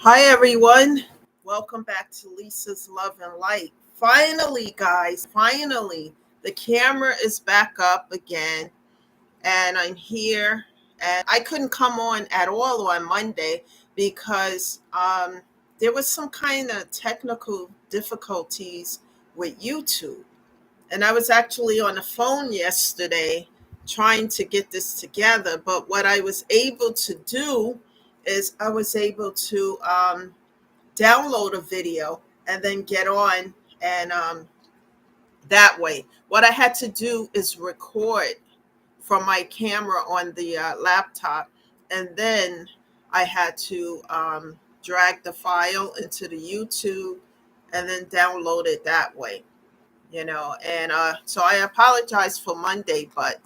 Hi, everyone. Welcome back to Lisa's Love and Light. Finally, guys, finally, the camera is back up again, and I'm here. And I couldn't come on at all on Monday because there was some kind of technical difficulties with YouTube. And I was actually on the phone yesterday trying to get this together. But what I was able to do is I was able to download a video and then get on and that way. What I had to do is record from my camera on the laptop, and then I had to drag the file into the YouTube and then download it that way. And so I apologize for Monday, but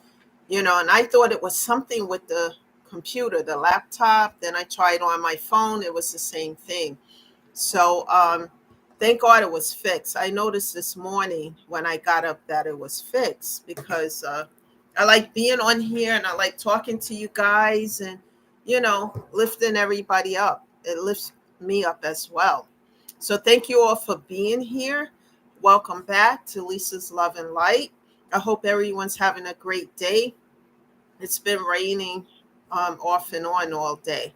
and I thought it was something with the computer, the laptop. Then I tried on my phone, it was the same thing. So thank God it was fixed. I noticed this morning when I got up that it was fixed because I like being on here and I like talking to you guys and, lifting everybody up. It lifts me up as well. So thank you all for being here. Welcome back to Lisa's Love and Light. I hope everyone's having a great day. It's been raining off and on all day.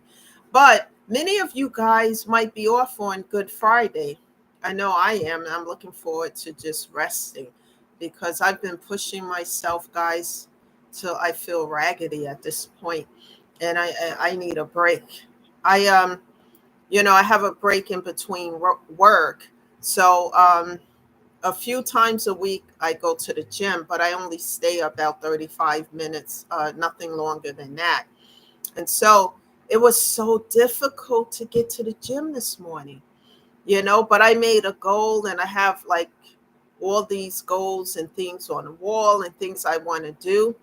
But many of you guys might be off on Good Friday. I know I am, and I'm looking forward to just resting because I've been pushing myself, guys, till I feel raggedy at this point, and I need a break. I have a break in between work, so a few times a week I go to the gym, but I only stay about 35 minutes, nothing longer than that. And so it was so difficult to get to the gym this morning, but I made a goal and I have like all these goals and things on the wall and things I want to do.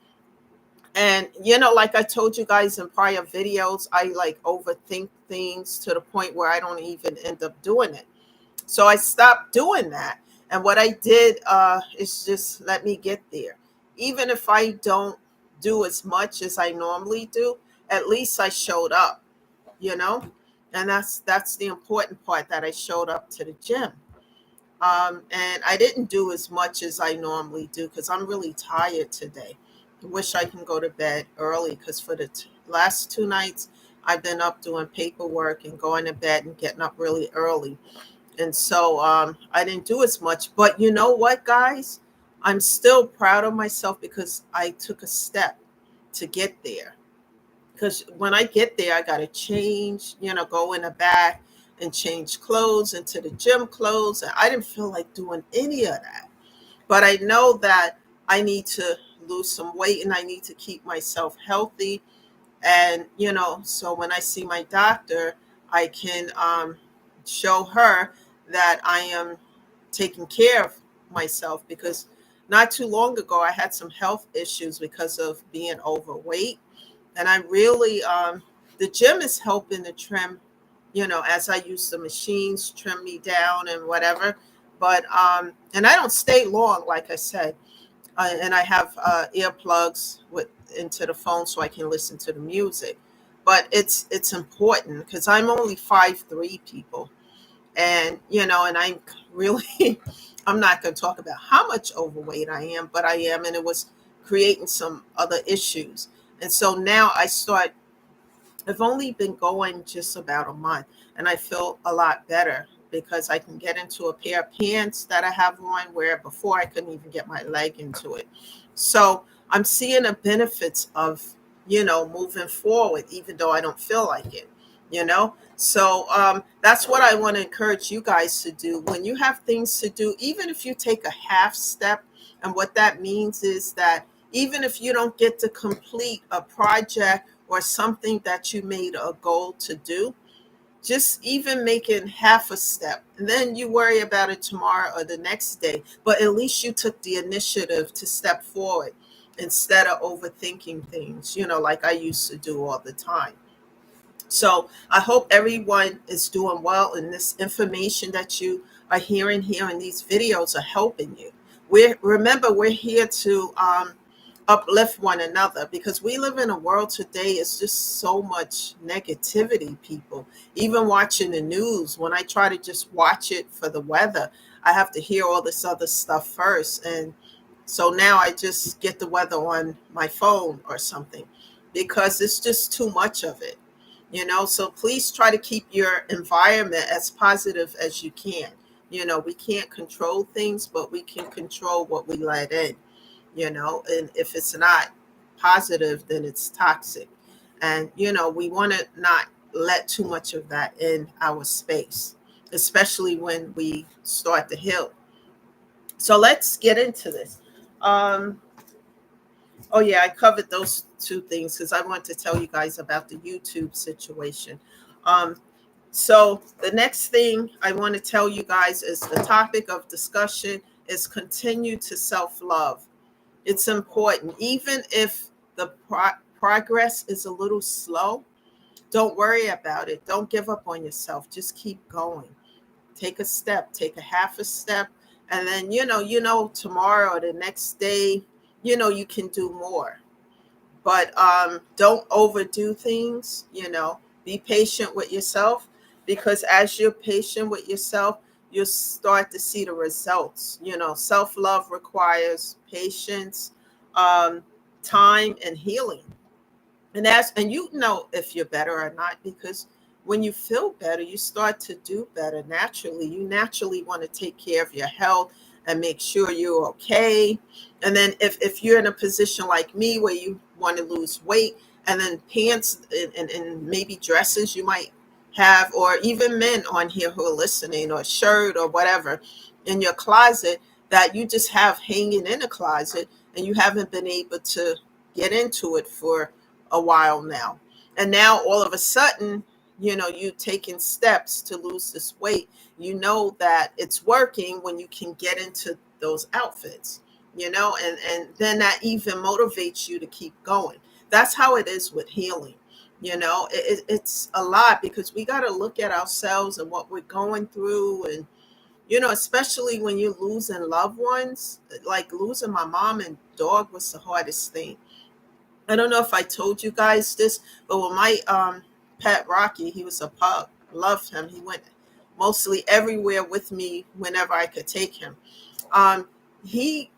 And, like I told you guys in prior videos, I like overthink things to the point where I don't even end up doing it. So I stopped doing that. And what I did is just let me get there. Even if I don't do as much as I normally do, at least I showed up, you know? And that's the important part, that I showed up to the gym. And I didn't do as much as I normally do because I'm really tired today. I wish I can go to bed early because for the last 2 nights, I've been up doing paperwork and going to bed and getting up really early. And so I didn't do as much. But you know what, guys? I'm still proud of myself because I took a step to get there. Because when I get there, I got to change, go in the back and change clothes into the gym clothes. And I didn't feel like doing any of that. But I know that I need to lose some weight and I need to keep myself healthy. And, so when I see my doctor, I can show her that I am taking care of myself because not too long ago I had some health issues because of being overweight. And I really, the gym is helping to trim, as I use the machines, trim me down and whatever. But, and I don't stay long, like I said. And I have earplugs into the phone so I can listen to the music. But it's important because I'm only 5'3" people, and and I'm really I'm not going to talk about how much overweight I am, but I am, and it was creating some other issues. And so now I've only been going just about a month, and I feel a lot better because I can get into a pair of pants that I have on where before I couldn't even get my leg into it. So I'm seeing the benefits of, moving forward, even though I don't feel like it. So that's what I want to encourage you guys to do. When you have things to do, even if you take a half step, and what that means is that even if you don't get to complete a project or something that you made a goal to do, just even making half a step, and then you worry about it tomorrow or the next day, but at least you took the initiative to step forward instead of overthinking things, like I used to do all the time. So I hope everyone is doing well, and this information that you are hearing here in these videos are helping you. Remember, we're here to uplift one another, because we live in a world today, it's just so much negativity. People, even watching the news, when I try to just watch it for the weather, I have to hear all this other stuff first. And so now I just get the weather on my phone or something, because it's just too much of it. So please try to keep your environment as positive as you can. We can't control things, but we can control what we let in. And if it's not positive, then it's toxic. And we want to not let too much of that in our space, especially when we start to heal. So let's get into this. um oh yeah, I covered those two things because I want to tell you guys about the YouTube situation. um so the next thing I want to tell you guys is the topic of discussion is continue to self-love. It's important. Even if the progress is a little slow, don't worry about it. Don't give up on yourself. Just keep going. Take a step, take a half a step, and then tomorrow or the next day, you can do more. But don't overdo things. Be patient with yourself, because as you're patient with yourself, you'll start to see the results. Self-love requires patience, um, time, and healing. And if you're better or not, because when you feel better, you start to do better naturally. You naturally want to take care of your health and make sure you're okay. And then if you're in a position like me where you want to lose weight, and then pants and maybe dresses you might have, or even men on here who are listening, or shirt or whatever in your closet that you just have hanging in a closet, and you haven't been able to get into it for a while now. And now all of a sudden, you taking steps to lose this weight. You know that it's working when you can get into those outfits, and then that even motivates you to keep going. That's how it is with healing. It's a lot, because we got to look at ourselves and what we're going through. And especially when you're losing loved ones, like losing my mom and dog was the hardest thing. I don't know if I told you guys this, but when my pet Rocky, he was a pug, loved him. He went mostly everywhere with me whenever I could take him. Um, he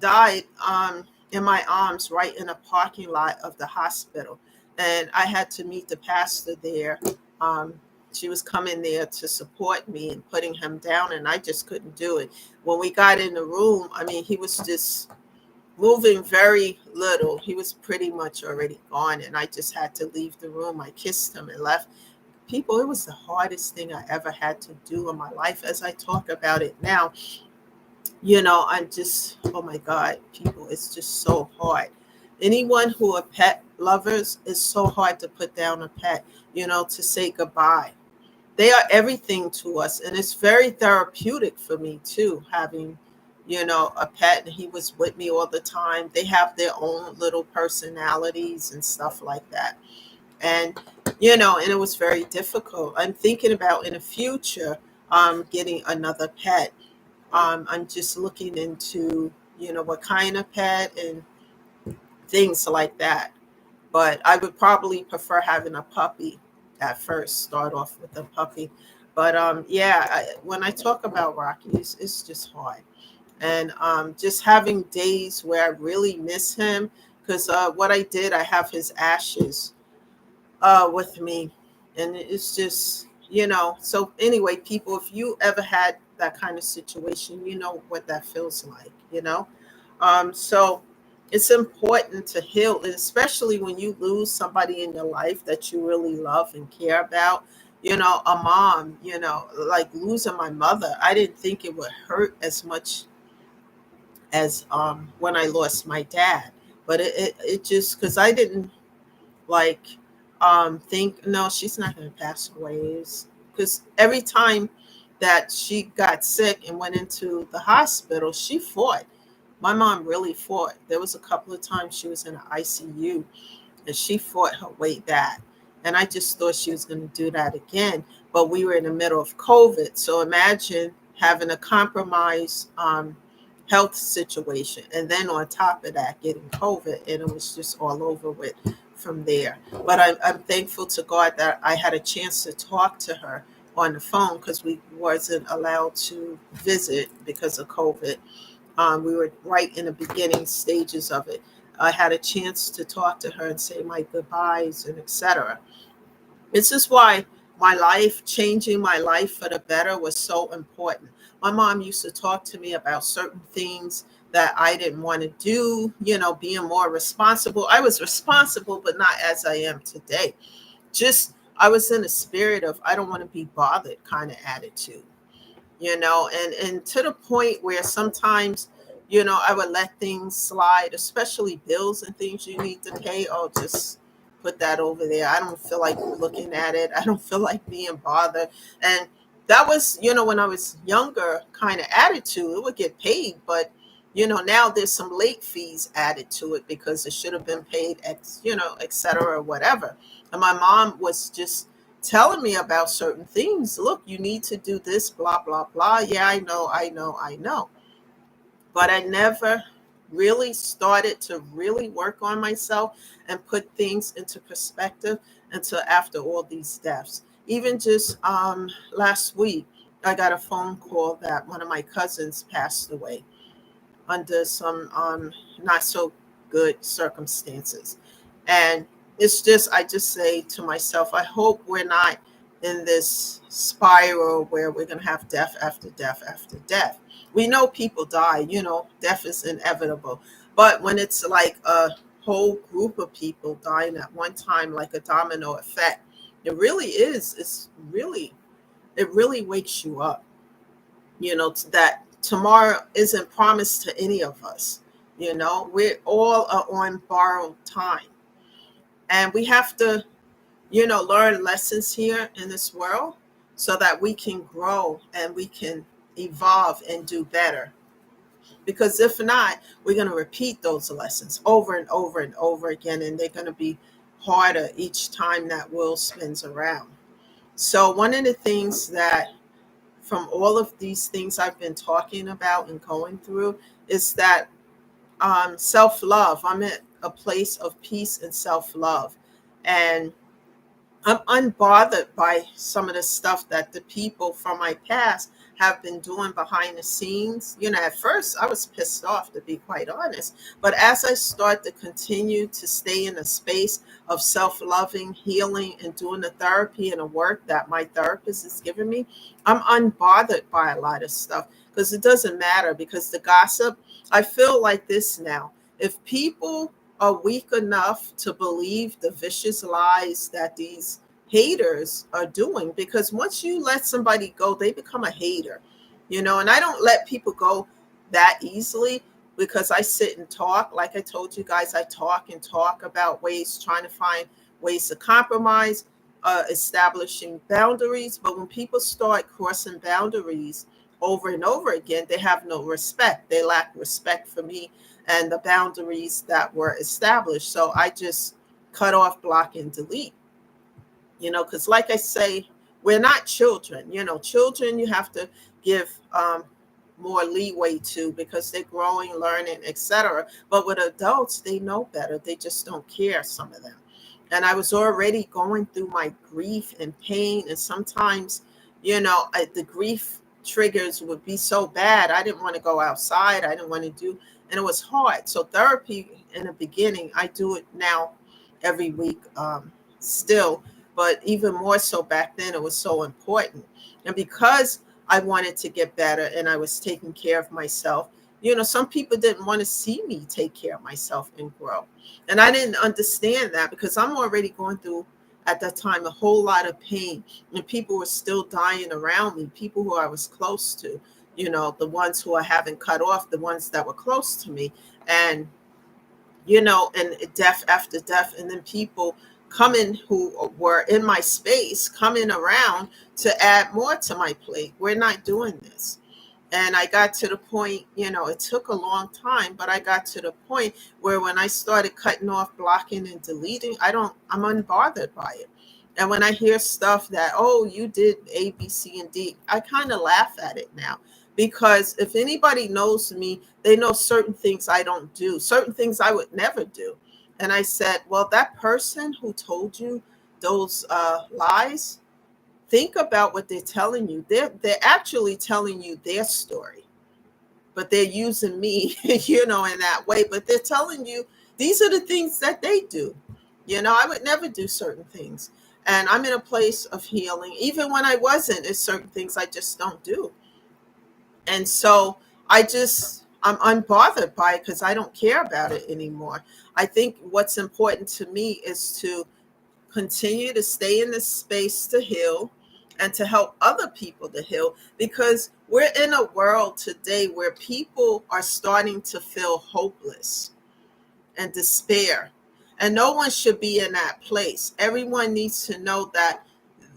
died in my arms right in a parking lot of the hospital, and I had to meet the pastor there. Um, she was coming there to support me and putting him down, and I just couldn't do it. When we got in the room, I mean, he was just moving very little. He was pretty much already gone, and I just had to leave the room. I kissed him and left. People, it was the hardest thing I ever had to do in my life. As I talk about it now, I'm just, oh my God, people, it's just so hard. Anyone who are pet lovers, it's so hard to put down a pet, to say goodbye. They are everything to us, and it's very therapeutic for me too, having a pet, and he was with me all the time. They have their own little personalities and stuff like that. And and it was very difficult. I'm thinking about in the future getting another pet. I'm just looking into what kind of pet and things like that. But I would probably prefer having a puppy at first. Start off with a puppy. But yeah, when I talk about Rocky, it's just hard. And just having days where I really miss him, because what I did, I have his ashes with me, and it's just So anyway, people, if you ever had that kind of situation, you know what that feels like. So it's important to heal, and especially when you lose somebody in your life that you really love and care about. A mom, like losing my mother, I didn't think it would hurt as much as when I lost my dad. But it just, because I didn't like think, no, she's not going to pass away. Because every time that she got sick and went into the hospital, she fought. My mom really fought. There was a couple of times she was in an ICU, and she fought her way back. And I just thought she was going to do that again. But we were in the middle of COVID. So imagine having a compromised health situation. And then on top of that, getting COVID, and it was just all over with from there. But I'm thankful to God that I had a chance to talk to her on the phone because we wasn't allowed to visit because of COVID. We were right in the beginning stages of it. I had a chance to talk to her and say my goodbyes and etc. This is why my life, changing my life for the better, was so important. My mom used to talk to me about certain things that I didn't want to do, being more responsible. I was responsible, but not as I am today. Just, I was in a spirit of, I don't want to be bothered kind of attitude, and to the point where sometimes, I would let things slide, especially bills and things you need to pay. Oh, just put that over there. I don't feel like looking at it. I don't feel like being bothered. And that was, when I was younger, kind of attitude. It would get paid, but now there's some late fees added to it because it should have been paid, et cetera, or whatever. And my mom was just telling me about certain things. Look, you need to do this, blah, blah, blah. Yeah, I know, I know, I know. But I never really started to really work on myself and put things into perspective until after all these deaths. Even just last week, I got a phone call that one of my cousins passed away under some not so good circumstances. And it's just, I just say to myself, I hope we're not in this spiral where we're going to have death after death after death. We know people die, death is inevitable. But when it's like a whole group of people dying at one time, like a domino effect, it really is. It really wakes you up, that tomorrow isn't promised to any of us. We all are on borrowed time. And we have to, learn lessons here in this world so that we can grow and we can evolve and do better. Because if not, we're going to repeat those lessons over and over and over again, and they're going to be harder each time that wheel spins around. So, one of the things that from all of these things I've been talking about and going through is that self love. I'm at a place of peace and self love. And I'm unbothered by some of the stuff that the people from my past have been doing behind the scenes. At first I was pissed off, to be quite honest. But as I start to continue to stay in a space of self loving, healing, and doing the therapy and the work that my therapist is giving me, I'm unbothered by a lot of stuff because it doesn't matter. Because the gossip, I feel like this now. If people are weak enough to believe the vicious lies that these haters are doing, because once you let somebody go, they become a hater, and I don't let people go that easily because I sit and talk. Like I told you guys, I talk and talk about ways, trying to find ways to compromise, establishing boundaries. But when people start crossing boundaries over and over again, they have no respect. They lack respect for me and the boundaries that were established. So I just cut off, block, and delete. Because like I say, we're not children. Children you have to give more leeway to because they're growing, learning, etc. But with adults, they know better. They just don't care, some of them. And I was already going through my grief and pain, and sometimes, the grief triggers would be so bad. I didn't want to go outside. I didn't want to do, and it was hard. So therapy in the beginning, I do it now every week, still, but even more so back then, it was so important. And because I wanted to get better and I was taking care of myself, some people didn't want to see me take care of myself and grow. And I didn't understand that because I'm already going through, at that time, a whole lot of pain. And people were still dying around me, people who I was close to, the ones who I haven't cut off, the ones that were close to me. And and death after death, and then people coming who were in my space, coming around to add more to my plate. We're not doing this. And I got to the point, it took a long time, but I got to the point where when I started cutting off, blocking, and deleting, I'm unbothered by it. And when I hear stuff that, oh, you did A, B, C, and D, I kind of laugh at it now because if anybody knows me, they know certain things I don't do, certain things I would never do. And I said, well, that person who told you those lies, think about what they're telling you. They're actually telling you their story, but they're using me, in that way. But they're telling you these are the things that they do. I would never do certain things. And I'm in a place of healing. Even when I wasn't, there's certain things I just don't do. And so I'm unbothered by it because I don't care about it anymore. I think what's important to me is to continue to stay in this space to heal and to help other people to heal, because we're in a world today where people are starting to feel hopeless and despair. And no one should be in that place. Everyone needs to know that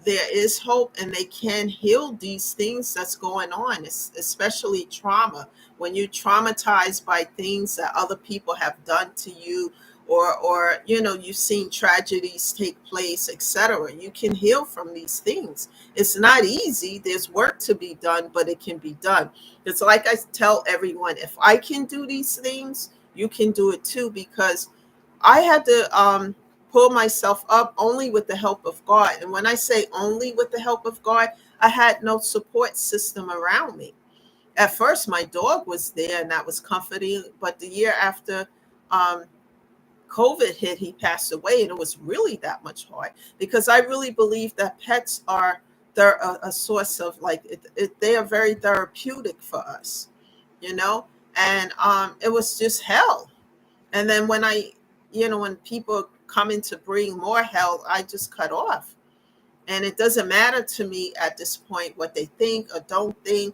there is hope and they can heal these things that's going on, especially trauma. When you're traumatized by things that other people have done to you, or you've seen tragedies take place, etc., you can heal from these things. It's not easy. There's work to be done, but it can be done. It's like I tell everyone, if I can do these things, you can do it too, because I had to pull myself up only with the help of God. And when I say only with the help of God, I had no support system around me. At first, my dog was there and that was comforting. But the year after um, COVID hit, he passed away. And it was really that much hard, because I really believe that pets are a source of, like, they are very therapeutic for us, you know? And it was just hell. And then when people come in to bring more hell, I just cut off. And it doesn't matter to me at this point what they think or don't think.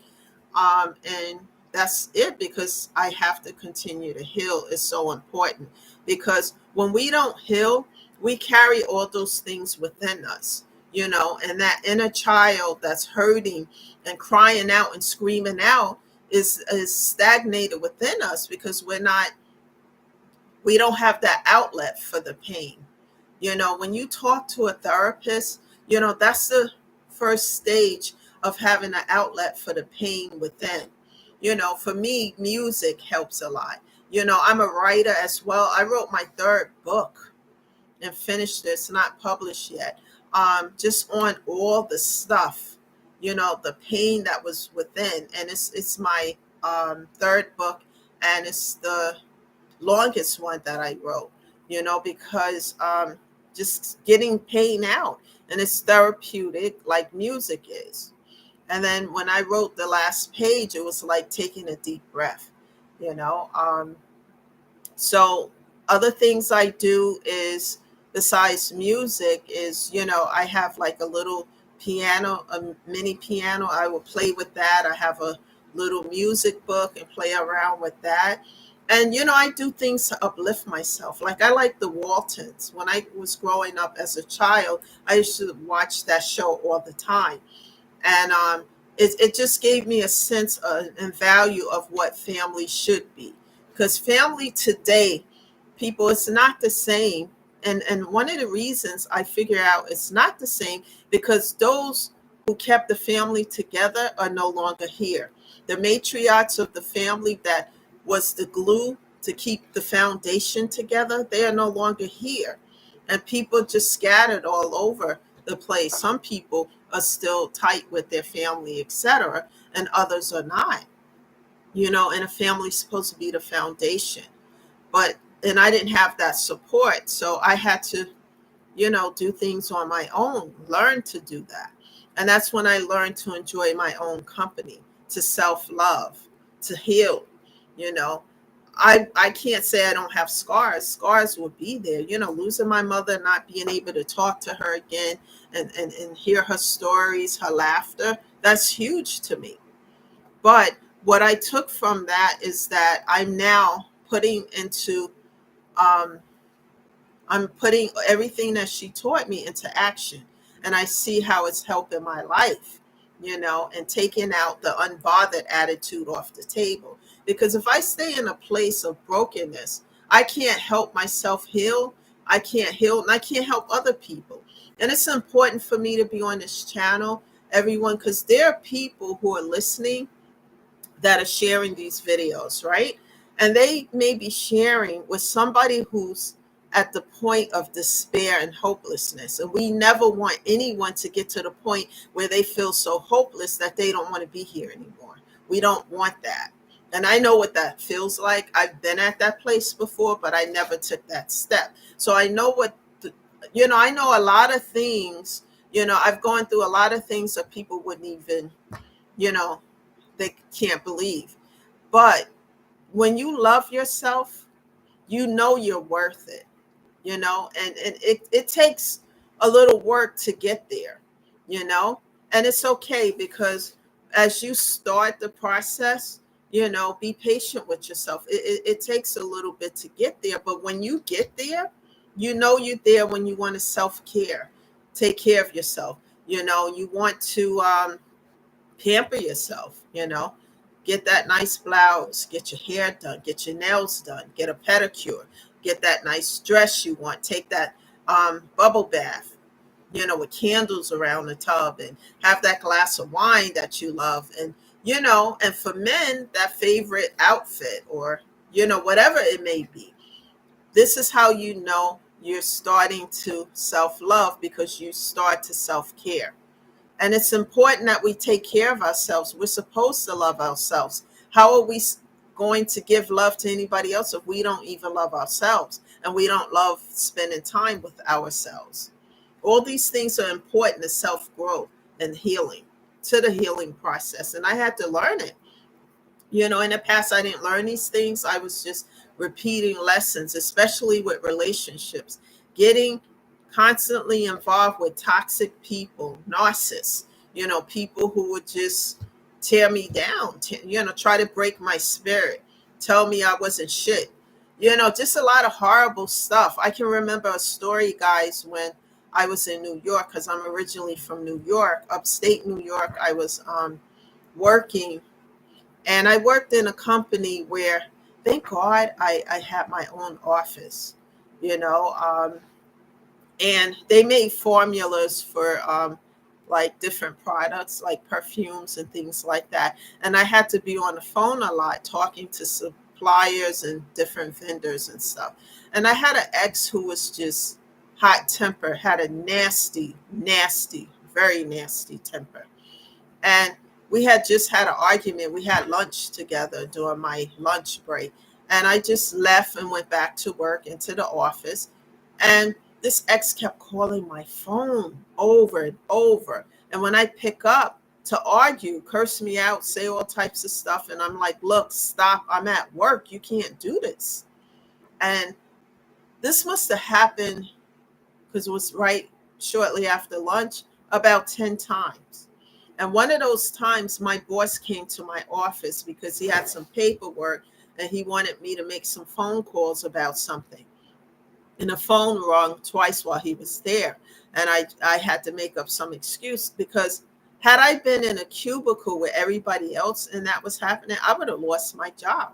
And that's it, because I have to continue to heal. Is so important, because when we don't heal, we carry all those things within us, and that inner child that's hurting and crying out and screaming out is stagnated within us, because we don't have that outlet for the pain. When you talk to a therapist, that's the first stage of having an outlet for the pain within. For me, music helps a lot. I'm a writer as well. I wrote my third book and finished this, not published yet. Just on all the stuff, the pain that was within. And it's my third book, and it's the longest one that I wrote, because just getting pain out, and it's therapeutic like music is. And then when I wrote the last page, it was like taking a deep breath, you know. So other things I do is, besides music, is, I have like a little piano, a mini piano. I will play with that. I have a little music book and play around with that. And I do things to uplift myself. Like, I like the Waltons. When I was growing up as a child, I used to watch that show all the time. And it just gave me a sense and value of what family should be. Because family today, people, it's not the same. And one of the reasons I figure out it's not the same, because those who kept the family together are no longer here. The matriarchs of the family that was the glue to keep the foundation together, they are no longer here. And people just scattered all over the place. Some people are still tight with their family, etc., and others are not. And a family's supposed to be the foundation. And I didn't have that support. So I had to, do things on my own, learn to do that. And that's when I learned to enjoy my own company, to self-love, to heal. You know, I can't say I don't have scars. Scars will be there. Losing my mother, not being able to talk to her again, and hear her stories, her laughter, that's huge to me. But what I took from that is that um, I'm putting everything that she taught me into action. And I see how it's helping my life, and taking out the unbothered attitude off the table. Because if I stay in a place of brokenness, I can't help myself heal. I can't heal, and I can't help other people. And it's important for me to be on this channel, everyone, because there are people who are listening that are sharing these videos, right? And they may be sharing with somebody who's at the point of despair and hopelessness. And we never want anyone to get to the point where they feel so hopeless that they don't want to be here anymore. We don't want that. And I know what that feels like. I've been at that place before, but I never took that step. So I know I know a lot of things, I've gone through a lot of things that people wouldn't even, you know, they can't believe. But when you love yourself, you know you're worth it, and it takes a little work to get there, you know, and it's okay because as you start the process, be patient with yourself. It takes a little bit to get there, but when you get there, you're there when you want to self-care, take care of yourself. You want to pamper yourself, get that nice blouse, get your hair done, get your nails done, get a pedicure, get that nice dress you want, take that bubble bath, with candles around the tub, and have that glass of wine that you love. And, and for men, that favorite outfit, or, whatever it may be. This is how you know you're starting to self love, because you start to self care. And it's important that we take care of ourselves. We're supposed to love ourselves. How are we going to give love to anybody else if we don't even love ourselves and we don't love spending time with ourselves? All these things are important to self growth and healing, to the healing process. And I had to learn it. In the past, I didn't learn these things. I was just repeating lessons, especially with relationships, getting constantly involved with toxic people, narcissists, people who would just tear me down, try to break my spirit, tell me I wasn't shit, just a lot of horrible stuff. I can remember a story, guys, when I was in New York, because I'm originally from New York, upstate New York. I was working, and I worked in a company where, thank God, I had my own office, you know, um, and they made formulas for like different products, like perfumes and things like that. And I had to be on the phone a lot, talking to suppliers and different vendors and stuff. And I had an ex who was just hot temper, had a nasty, nasty, very nasty temper. And we had just had an argument. We had lunch together during my lunch break. And I just left and went back to work into the office. And this ex kept calling my phone over and over. And when I pick up to argue, curse me out, say all types of stuff. And I'm like, look, stop. I'm at work. You can't do this. And this must have happened, because it was right shortly after lunch, about 10 times. And one of those times, my boss came to my office because he had some paperwork and he wanted me to make some phone calls about something. And the phone rang twice while he was there. And I had to make up some excuse, because had I been in a cubicle with everybody else and that was happening, I would have lost my job,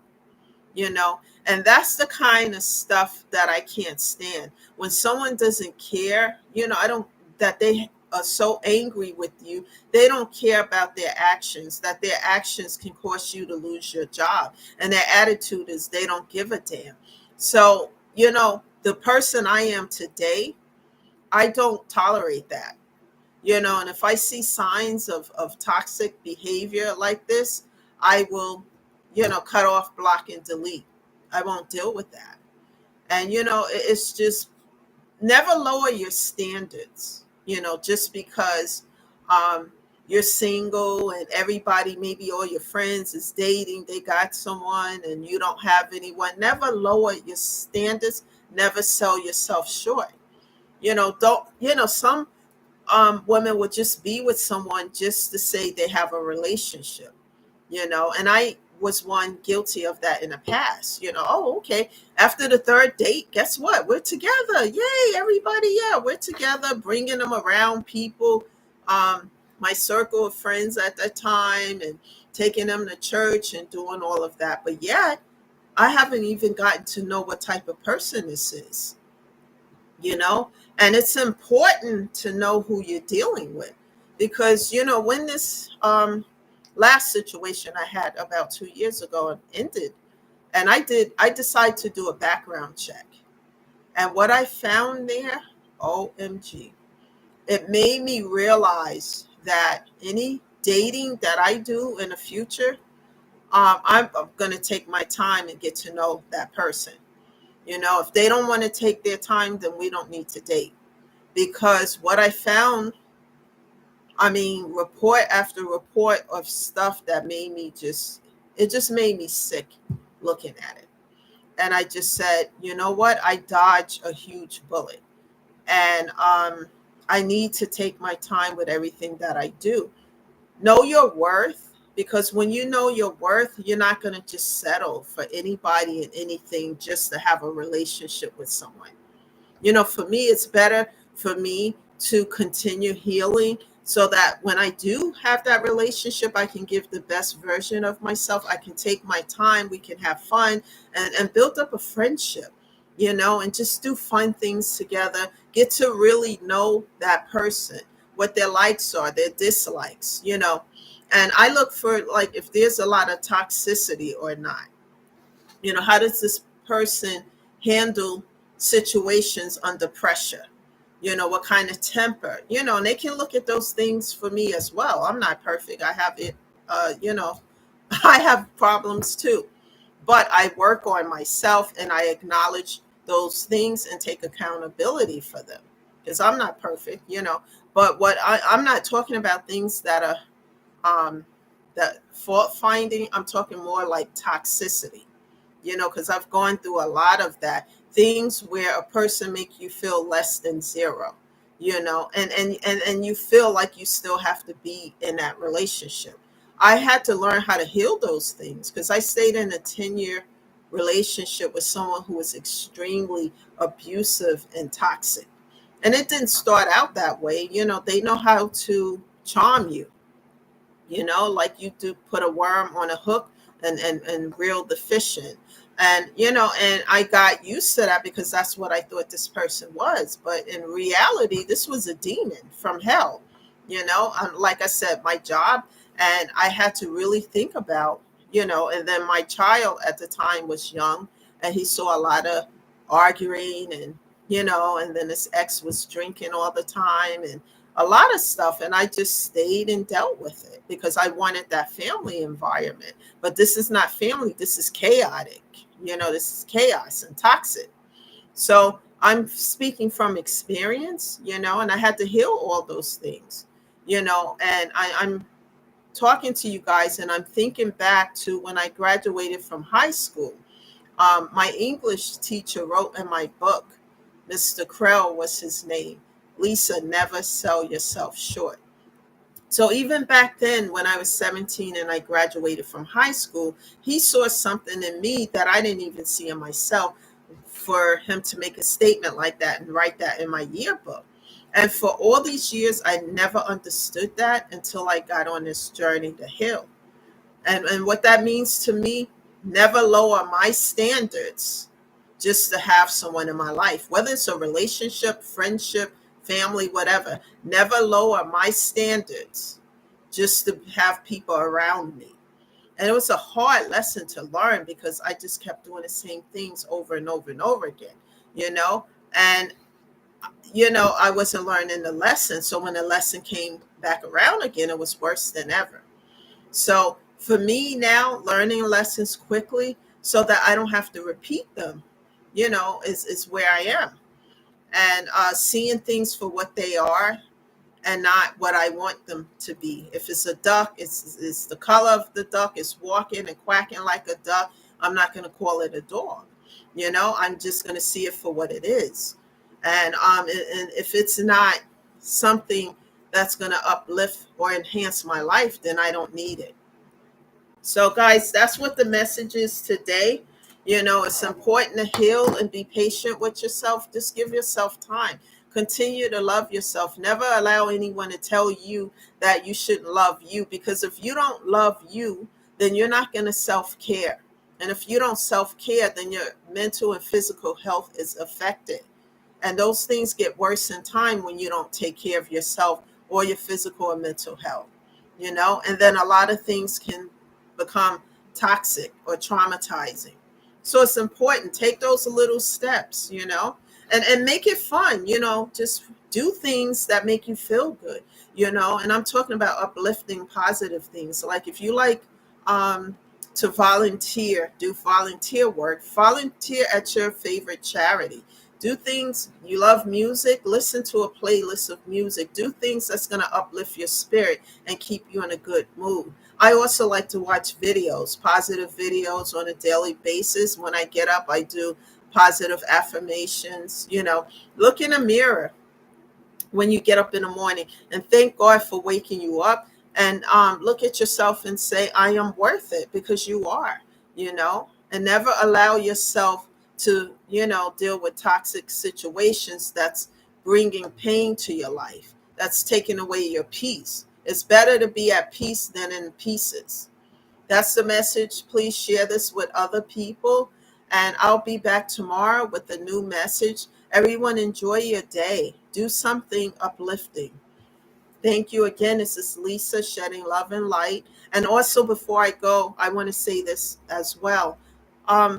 you know. And that's the kind of stuff that I can't stand. When someone doesn't care, I don't, that they are so angry with you, they don't care about their actions, that their actions can cause you to lose your job. And their attitude is they don't give a damn. So, the person I am today, I don't tolerate that, and if I see signs of toxic behavior like this, I will, cut off, block, and delete. I won't deal with that. And it's just, never lower your standards, just because um you're single and everybody, maybe all your friends is dating, they got someone and you don't have anyone. Never lower your standards, never sell yourself short. Don't, some women would just be with someone just to say they have a relationship, and I was one guilty of that in the past. Oh, okay, after the third date, guess what, we're together, yay, everybody, yeah, we're together, bringing them around people, my circle of friends at that time, and taking them to church and doing all of that. But yet I haven't even gotten to know what type of person this is, you know and it's important to know who you're dealing with, because when this last situation I had about 2 years ago ended, and I decided to do a background check. And what I found there, OMG, it made me realize that any dating that I do in the future, I'm going to take my time and get to know that person. If they don't want to take their time, then we don't need to date. Because what I found, I mean, report after report of stuff that made me it just made me sick looking at it. And I just said, you know what? I dodged a huge bullet. And I need to take my time with everything that I do. Know your worth, because when you know your worth, you're not going to just settle for anybody and anything just to have a relationship with someone. For me, it's better for me to continue healing so that when I do have that relationship, I can give the best version of myself. I can take my time, we can have fun and build up a friendship, and just do fun things together. Get to really know that person, what their likes are, their dislikes, And I look for, like, if there's a lot of toxicity or not. How does this person handle situations under pressure? What kind of temper, and they can look at those things for me as well. I'm not perfect. I have it, I have problems too, but I work on myself and I acknowledge those things and take accountability for them, because I'm not perfect. But I'm not talking about things that are that fault finding. I'm talking more like toxicity, because I've gone through a lot of that. Things where a person make you feel less than zero, and you feel like you still have to be in that relationship. I had to learn how to heal those things, because I stayed in a 10-year relationship with someone who was extremely abusive and toxic. And it didn't start out that way. They know how to charm you, like you do put a worm on a hook and reel the fish in. And, and I got used to that because that's what I thought this person was. But in reality, this was a demon from hell. Like I said, my job, and I had to really think about, and then my child at the time was young, and he saw a lot of arguing, and then his ex was drinking all the time, and a lot of stuff. And I just stayed and dealt with it because I wanted that family environment. But this is not family, this is chaotic. This is chaos and toxic. So I'm speaking from experience, and I had to heal all those things, and I'm talking to you guys, and I'm thinking back to when I graduated from high school. My English teacher wrote in my book, Mr. Krell was his name, Lisa, never sell yourself short. So even back then, when I was 17 and I graduated from high school, he saw something in me that I didn't even see in myself, for him to make a statement like that and write that in my yearbook. And for all these years, I never understood that until I got on this journey to heal. And what that means to me, never lower my standards just to have someone in my life, whether it's a relationship, friendship, family, whatever. Never lower my standards just to have people around me. And it was a hard lesson to learn because I just kept doing the same things over and over and over again, you know? And, I wasn't learning the lesson. So when the lesson came back around again, it was worse than ever. So for me now, learning lessons quickly so that I don't have to repeat them, is where I am. And seeing things for what they are and not what I want them to be. If it's a duck, it's the color of the duck. It's walking and quacking like a duck. I'm not going to call it a dog. I'm just going to see it for what it is. And if it's not something that's going to uplift or enhance my life, then I don't need it. So, guys, that's what the message is today. It's important to heal and be patient with yourself. Just give yourself time. Continue to love yourself. Never allow anyone to tell you that you shouldn't love you, because if you don't love you, then you're not going to self-care. And if you don't self-care, then your mental and physical health is affected. And those things get worse in time when you don't take care of yourself or your physical and mental health. and then a lot of things can become toxic or traumatizing. So it's important. Take those little steps, and make it fun, just do things that make you feel good, and I'm talking about uplifting positive things. So like if you like um, to volunteer, do volunteer work, volunteer at your favorite charity. Do things you love music, listen to a playlist of music, do things that's going to uplift your spirit and keep you in a good mood. I also like to watch videos, positive videos on a daily basis. When I get up, I do positive affirmations. Look in a mirror when you get up in the morning and thank God for waking you up, and look at yourself and say, I am worth it, because you are, and never allow yourself to, deal with toxic situations that's bringing pain to your life, that's taking away your peace. It's better to be at peace than in pieces. That's the message. Please share this with other people. And I'll be back tomorrow with a new message. Everyone, enjoy your day. Do something uplifting. Thank you again. This is Lisa, shedding love and light. And also, before I go, I want to say this as well.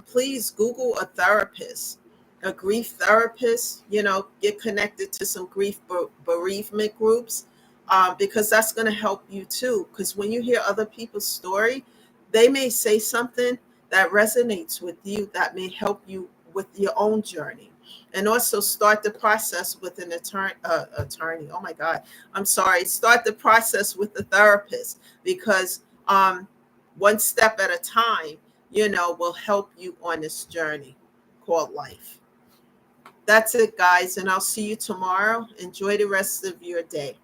Please Google a therapist, a grief therapist. Get connected to some grief bereavement groups, because that's going to help you too. Because when you hear other people's story, they may say something that resonates with you that may help you with your own journey. And also start the process with an attorney. Oh my God, I'm sorry. Start the process with the therapist, because one step at a time, will help you on this journey called life. That's it, guys. And I'll see you tomorrow. Enjoy the rest of your day.